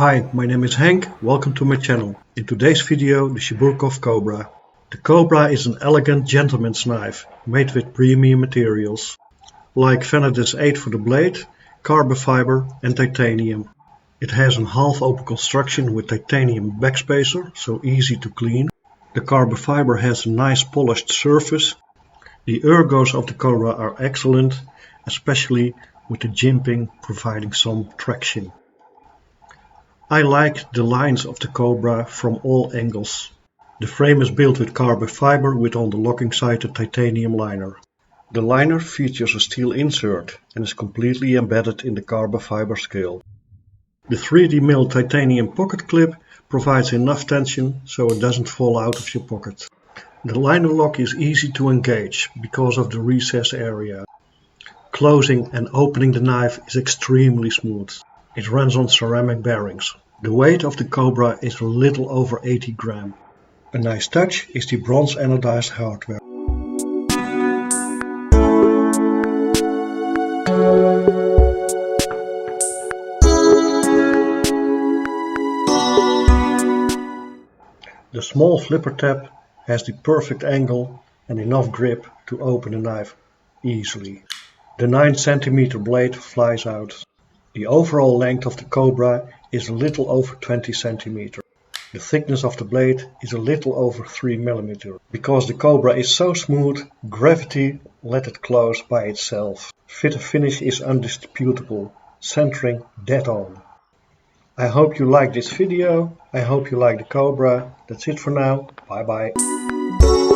Hi, my name is Henk, welcome to my channel. In today's video, the Cheburkov Cobra. The Cobra is an elegant gentleman's knife, made with premium materials, like Vanadis 8 for the blade, carbon fiber and titanium. It has a half-open construction with titanium backspacer, so easy to clean. The carbon fiber has a nice polished surface. The ergos of the Cobra are excellent, especially with the jimping providing some traction. I like the lines of the Cobra from all angles. The frame is built with carbon fiber with on the locking side a titanium liner. The liner features a steel insert and is completely embedded in the carbon fiber scale. The 3D milled titanium pocket clip provides enough tension so it doesn't fall out of your pocket. The liner lock is easy to engage because of the recess area. Closing and opening the knife is extremely smooth. It runs on ceramic bearings. The weight of the Cobra is a little over 80 grams. A nice touch is the bronze anodized hardware. The small flipper tab has the perfect angle and enough grip to open the knife easily. The 9 cm blade flies out. The overall length of the Cobra is a little over 20 cm. The thickness of the blade is a little over 3 mm. Because the Cobra is so smooth, gravity let it close by itself. Fit finish is undisputable, centering dead on. I hope you like this video. I hope you like the Cobra. That's it for now. Bye bye.